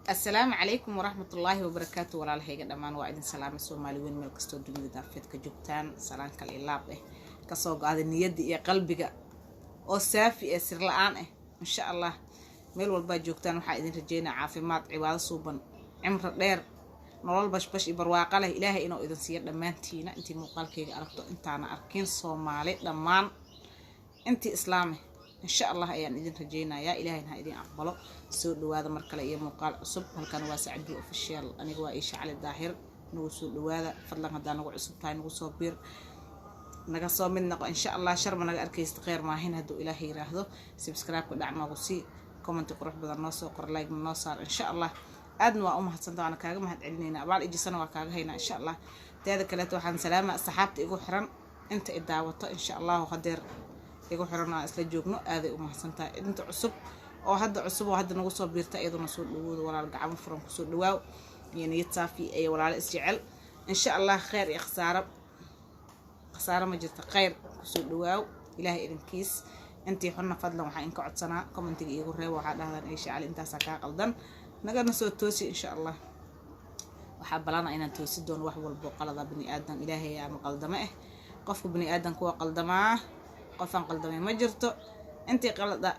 السلام عليكم ورحمة الله وبركاته ولا الهيجة دمان وايد سلام الصومالي وين ملك استوديو دافيد كجبتان سلام كالإلاب كسوق هذا النيد يا قلبي أو سافي أسر الآن إن شاء الله ميل والباجوكتان وحايدين رجينا عافيمات عبادة صوبا عمر دير نولل باش برواقة له إلهي إنه إذا سير دمانتينا أنتي مقالكي أركتو أنتانا أركين صومالي دمان أنتي إسلامي إن شاء الله أيان إذن رجينا يا إلهي إنها إذن أقبله سود هذا مركل أيام مقال عصب هل كان واسع عدو أوفيشال أنا جوا إيش على الظاهر نوصل هذا فضلا هذا نقول عصب تاي نوصل بير نقصوا مننا إن شاء الله شر من أركيز تغير ما هنا هدو إلهي راهدو سبسكرايب ودعم وغسي كومنت قرح بدل نص وقر لايك من نصار إن شاء الله أدنى أمها تصدق أنا كاجم هاد علنينا بعد إجي سنة وكاجه هنا إن شاء الله تهذا كلته وحن سلامة الصحابة يقول حرن أنت الدعوة إن شاء الله وقدر يقول حرنا إسلا جوجنو هذا أمها سنتا أنت عصب أو هذا عصب وهذا نقصه بيرتا أيضا نصور لود ولا القعام فرن كسور لواو يعني يتصافي أي ولا الإسجعل إن شاء الله خير يا خسارة ما جرت خير كسور لواو إلهي إذن كيس أنتي حنا فضلا وحين قعد سنة كم تيجي يقول ريو وهذا هذا أي شيء على أنت سكاك قلدن نقدر نسوي توسي إن شاء الله وحاب لنا إن توسي دون وحول والبقلة ذا بني آدم إلهي يا مقلدمه قف بني آدم كوا قلدمه قفان قلدمه ما جرتو أنتي قلد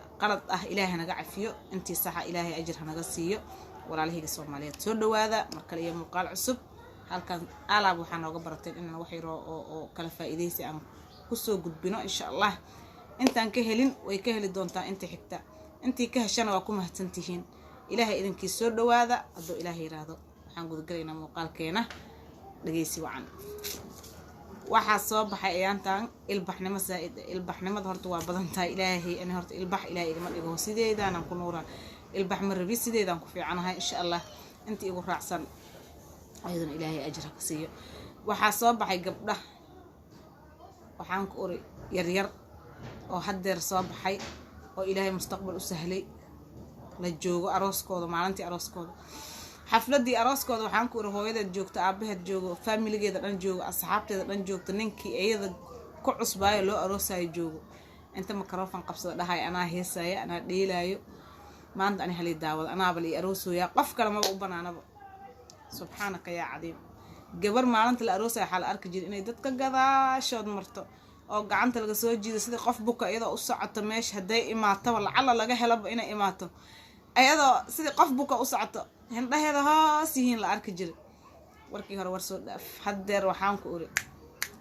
إلهي نقعفيو أنتي صح إلهي أجرها نقصيو ولا عليه الصومالية تسولوا هذا مركلية مقال عصب هل كان ألعب وحنا وقبرتين إننا وحيرو أو كلا فائديسي أم كسو قد بنو إن شاء الله أنت أنكهلين ويكهل دونتا أنت حتى أنتي كهشنا وكم هتنتهين إلهي إذن كي سولوا هذا أدو إلهي رادو حنقول قرينا مقال كينا لقيسي وعن waxaa soo baxay ayaantan ilbaxnimo saa'id ilbaxnimada horta waa badan tahay ilaahay in horta ilbax ilaahay igama dhigo sideedaan ku nuuran ilbax marbi sideedaan ku fiicanahay insha Allah intii igu raacsan aydan ilaahay ajra ka siiyo waxaa soo baxay gabdha waxaan ku uri yar yar oo hadeer soo baxay oo ilaahay mustaqbal u sahlay la joogo arooskooda maalintii arooskooda xafladii arooskooda waxaan ku iri hooyadeed joogto aabaheed joogo familigeeda dhan joogo asxaabteeda dhan joogto ninkii ayada ku cusbaayo loo aroosayo joogo inta microphone qabsada dhahay anaa heesaya anaa dheelaayo maanta ani halii daawada anaa bal ii aroosooya qof kale ma u banaanaba subxaanaka yaa cadiim gabar maalinta la aroosayo xal arki jir inay dadka gadaashood marto oo gacanta laga soo jiido sidii qof buka iyadoo u socoto meesha haday imaato lacala laga helaba inay imaato ayadoo sidii qof buka u socoto هندهذا ها سيهين لأركجر وركي هرا ورسول حدر وحامك أوري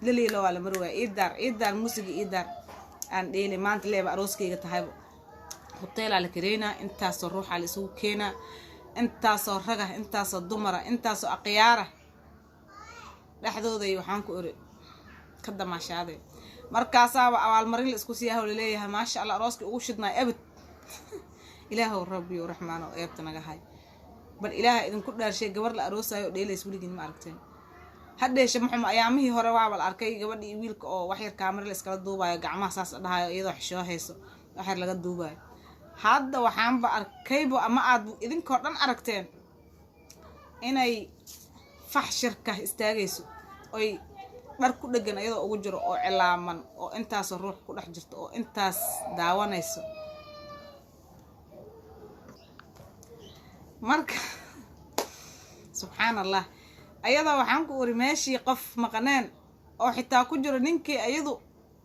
للي لو على مروة إيدار موسيقى إيدار أن ديلي ما أنت ليه بأروسكي تهايبو هطيل على كرينا أنت صار روح على سوق كينا أنت صار رجع أنت صار دمرة أنت صار أقيارة لحظة ذي وحامك أوري كده ما شاده مركزة أول مرة الإسكوسية هو ليه ما شاء الله راسك وشدنا أبد إله ربي ورحمانه ويبتنا جهاي بل إله إذن كل شيء قبل الأروسة وديله يسولي جن معركتين هذا الشيء محمد أيامه هو رواع بالأركي قبل يبيلك أو وحير كاميرا لسكال دوباي جماعة ساس ده يضح شو هيسو وحير لقى دوباي هذا وحام بأركي بو أما عاد إذن كردن أركتين إني فح شركة استاجيسو أي مركو دجنا يضع أوجر أو علامن أو إنتاس الروح كل حجرت أو إنتاس دعوانيسو marka subxaan allah ayada waxaan ku uri meeshii qof maqanaan oo xitaa ku jiro ninkii ayadu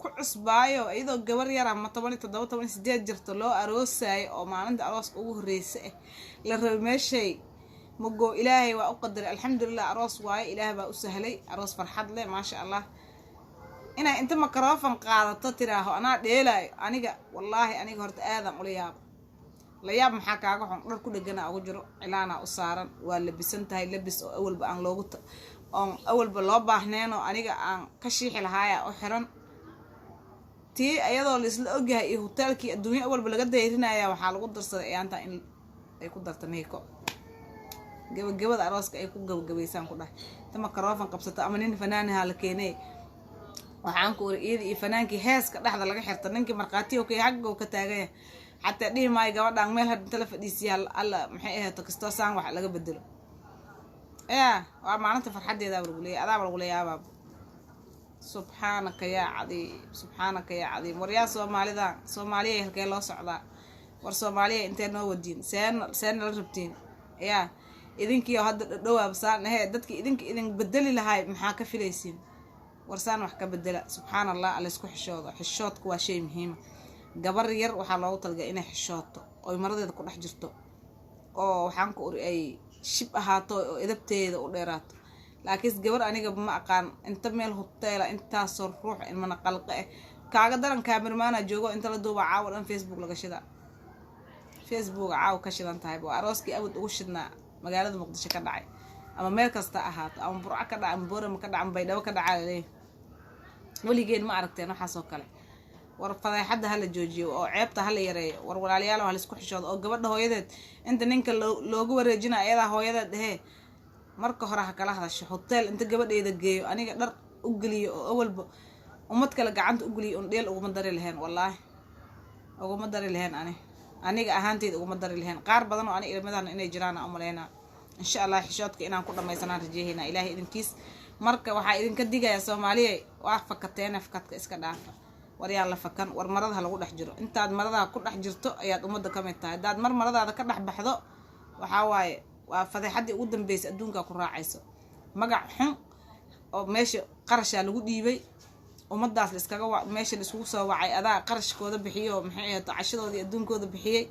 ku cusbaayo ayadoo gabar yar ama 17 18 jirto loo aroosay oo maalinta arooska ugu horeysay la rabo meeshay mugo ilaahay waa u qadaray alxamdulillah aroos waaye ilaahay baa u sahlay aroos farxad leh ma sha Allah ina inta microphone qaadato tiraaho anaa dheelay aniga wallahi aniga horta aadan u leeyahay la yaab maxaa kaaga xun dhar ku dhagana ugu jiro ilaana u saaran waa labisan tahay labis oo awalba aan loogu awalba loo baahneen oo aniga aan ka shiixi lahaaya oo xiran tii ayadoo la isla ogyahay iyo hotelkii adduunyo awalba laga dayrinaya waxaa lagu darsaday ayaanta in ay ku darto meeko gabadha arooska ay ku gabagabaysan ku dhahay tama microphone qabsato ama nin fanaanaha la keenay waxaan ku iri iyo fanaankii heeska dhaxda laga xirta ninkii marqaati oo kay xaq oo ka taagay حتى دي ما يجوا دان ميل هاد تلفدي سيال الله محيه تكستو سان wax laga bedelo waa maalinta farxadeeda bal gulay abaab subhanaka ya cadi wariya Soomaaliya halkee loo socdaa war Soomaaliya intee noo wadiin seen la rabtiin yaa idinkiyo hadda dhawaabsaan dadkii idin bedeli lahay maxaa ka filaysiin warsaan wax ka bedela subxaanallah alla isku xishoodo xishoodku waa shay muhiim gabar yar waxaa loogu talgalay inay xishooto oo maradeeda ku dhex jirto oo waxaan ku uri ay shib ahaato oo edabteeda u dheeraato laakiin gabar aniga ma aqaan inta meel hoteela intaasoo ruux ilmana qalqe kaaga daran kaamirmaana joogo inta la duuba caawa dhan Facebook laga shida Facebook caawa ka shidan tahay waa arooskii awad ugu shidnaa magaalada Muqdisho ka dhacay ama meel kasta ahaato ama Burco ka dhacay ama Boorama ka dhacay ama Baydhabo ka dhacay weligeed ma aragteen waxaas oo kale war fadeexada hala joojiyo oo ceebta hala yareeyo war walaalayaal hala isku xishoodo oo gabadha hooyadeed inta ninka loogu wareejinayo ayada hooyadeed marka hore ha kala hadasho hotel inta gabadheeda geeyo aniga dhar u geliyo oo awalba umad kale gacanta u geliyo on dheel uguma dari lahayn wallaahi uguma dari lahayn aniga ahaanteed uguma dari lahayn qaar badan oo aniga ilmadana inay jiraan aan umaleynaa insha Allah xishoodka inaan ku dhamaysanaan rajeeyna ilaahay idinkiis marka waxaa idinka digaya Soomaaliya waa fakateen afkadka iska dhaafa war yaa la fakan war marada lagu dhex jiro intaad marada ku dhex jirto ayaad umada ka mid tahay daad maradaada ka dhex baxdo waxa waaye waa fadeexadii ugu dambeysay adduunka ku raacayso magac xun oo meesha qarasha lagu dhiibay umadaas iskaga meesha la isugu soo wacay adaa qarashkooda bixiyo maxay ahayd cashadoodii adduunkooda bixiyay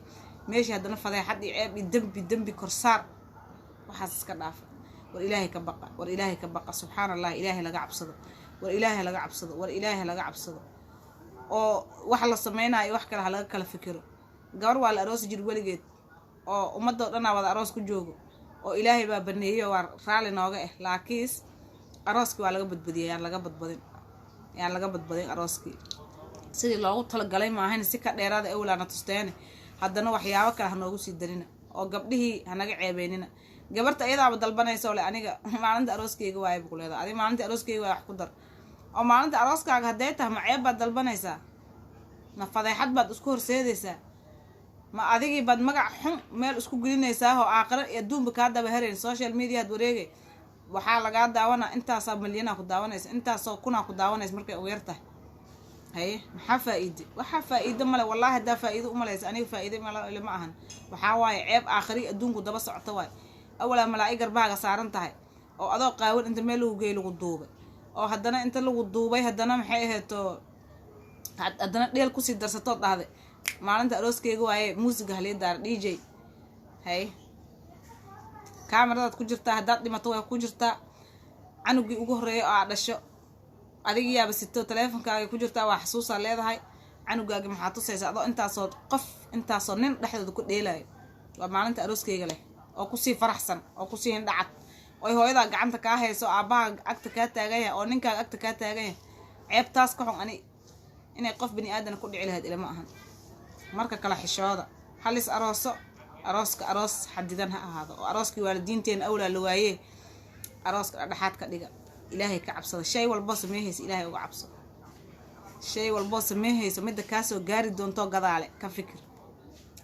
meesha hadana fadeexadii ceeb iyo dambi korsaar waxaas iska dhaafa war ilaahay ka baqa subxaanallah ilaahay laga cabsado war ilaahay laga cabsado oo wax la sameeynayo wax kale laga kala fikiro gabar waa la aroos jir waligeed oo ummadda dhan wada aroos ku joogo oo ilaahay baa baneeyay waa raali nooga laakiin arooski waa laga badbadiyay yaan laga badbadin arooski sidii loogu talagalay ma ahayn si ka dheeraada awlaana tusteene haddana waxyaabo kale hanoogu sii darina oo gabdhihii hanaga ceebeynina gabarta iyadaaba dalbanayso le aniga maalinta arooskeyga waay buu leedahay adiga maalinta arooskeyga waa wax ku dar oo maalinta arooskaaga haday tahay ma ceeb baad dalbanaysaa ma fadeexad baad isku horseedaysaa ma adigii baad magac xun meel isku gelinaysaa oo aakhiro iyo adduunba kaa daba herayn social media aad wareegay waxaa lagaa daawanaa intaasoo milyan ku daawanaysa intaasoo kuna ku daawanaysa markay ugu yartahay haye maxaa faa'iido male wallahi hadaa faa'iido uma leeysa aniga faa'iido ma ahan waxaa waaye ceeb aakhiri adduunku daba socota waay awala malaa'ig garbaaga saaran tahay oo adoo qaawan inta meel lagu geey lagu duubay oo haddana inta lagu duubay haddana maxay ahaydoo haddana dheel kusii darsatoo dhahday maalinta arooskeyga waaye muusiga halii daar DJ hay kamaradaad ku jirtaa haddaad dhimato way ku jirtaa canugii ugu horeeyo oo aad dhasho adiga yaaba sito taleefankaaga ku jirtaa waa xasuusaa leedahay canugaaga maxaa tusaysaa adoo intaasoo nin dhexdooda ku dheelaayo waa maalinta arooskeyga leh oo kusii faraxsan oo kusii hindhacad oo hooyadaa gacanta kaa hayso aabaha agta kaa taagan yahay oo ninkaaga agta kaa taagan yahay ceebtaas ka xun inay qof bini aadan ku dhici lahayd ilama ahan marka kala xishooda halis arooska aroos xadidan ha ahaado oo arooskii waalidiinteena awlaa la waayee arooska dhexaad ka dhiga ilaahay ka cabsada shay walbo sameeyaysa ilaahay uga cabsado shay walbo sameeyaysa midda kaa soo gaari doonto gadaale ka fikir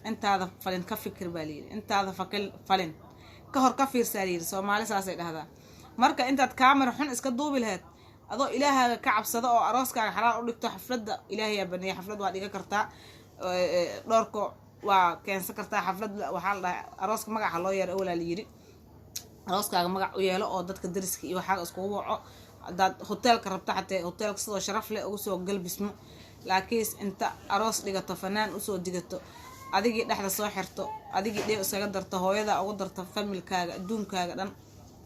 intaada falin ka fikir baa leeyahay intaada falin ka hor ka fiirsaa leeyahay Soomaali saasay dhahdaan marka intaad kaamira xun iska duubi lahayd adoo ilaahaga ka cabsado oo arooskaaga xalaal u dhigto xafladda ilaahay yaa baneeyay xaflad waa dhiga kartaa dhoorko waa keensan kartaa xaflad waxaa la dhahay arooska magaca loo yeero awlaa la yiri arooskaaga magac u yeelo oo dadka dariska iyo waxaaga iskugu waco hadaad hoteelka rabta xatee hoteelka sidoo sharaf leh ugu soo galbismo laakiin inta aroos dhigato fanaan usoo digato adigii dhexda soo xirto adigii dhee isaga darto hooyada ugu darto familkaaga adduunkaaga dhan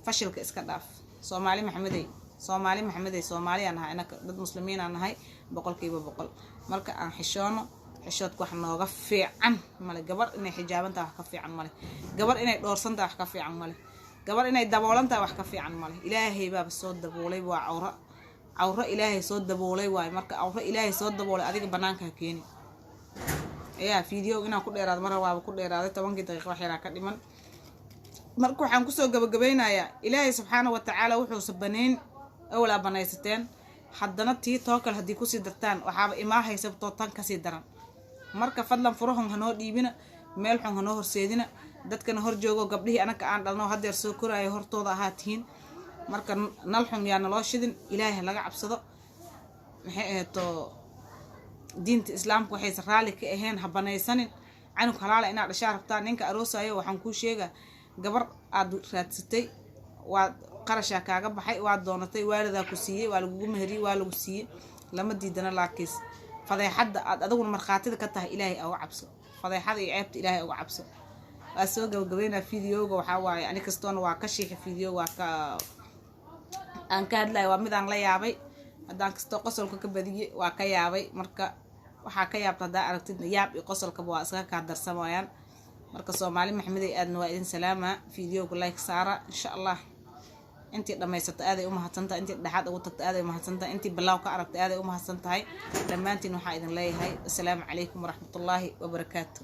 fashilka iska dhaaf Soomaali maxamedey Soomaaliya nahay anaka dad muslimiin aan nahay 100% marka aan xishoodku wax nooga fiican male gabar inay xijaabantaa wax ka fiican male gabar inay dhoorsantaa wax ka fiican male gabar inay daboolantaa wax ka fiican male ilaahay baa soo daboolay waa awra ilaahay soo daboolay waay marka awra ilaahay soo daboolay adiga banaanka ha keeni video inaan ku dheeraado mar waaba ku dheeraaday 10 daqiiqo wax yar ka dhiman marka waxaan ku soo gabagabeynayaa ilaahay subxaanahu wa ta'aala wuxuu sabaneyn awla banaysateen haddana tii tookal hadii ku sii dartaan waxaaba imaahaysa tan ka sii daran marka fadlan furahon hanoo dhiibina meel xun hanoo horseedina dadkana hor joogo gabdhihii anaka aan dhalno hadeer soo koraayo hortooda ahaatiin marka nal xun yaa naloo shidin ilaahay laga cabsado maxay ahato diinta islaamku waxay raali ka ahayn ha banaysanin canug halaala inaad dhashaa rabtaa ninka aroosayo waxaan kuu sheegaa gabar aad raadsatay waad qarasha kaaga baxay waad doonatay waalidaa ku siiyay waa lagu meheriyay waa lagu siiyay lama diidana laakiin fadeexada aad adaguna markhaatida ka tahay ilaahay uga cabso fadeexada iyo ceebta ilaahay uga cabso waa soo gabagabeynaa fiidiyowga waxaa waaye ani kastoona waa ka shiixi fiidiyo waa ka aan ka hadlayo waa mid aan la yaabay haddaan kastoo qosolka ka badiyay waa ka yaabay marka waxaa ka yaabta haddaa aragtidna yaab iyo qosolkaba waa iskaga kaa darsamayaan marka Soomaali maxameday aadna waa idin salaama fiidiyowga like saara insha Allah intii dhamaysata aaday u mahadsantahay intii dhaxad ugu tagta aaday u mahadsantahay intii bilaaw ka aragtay aaday u mahadsantahay dhamaantiin waxaa idin leeyahay assalaamu calaykum waraxmatullaahi wabarakaatuh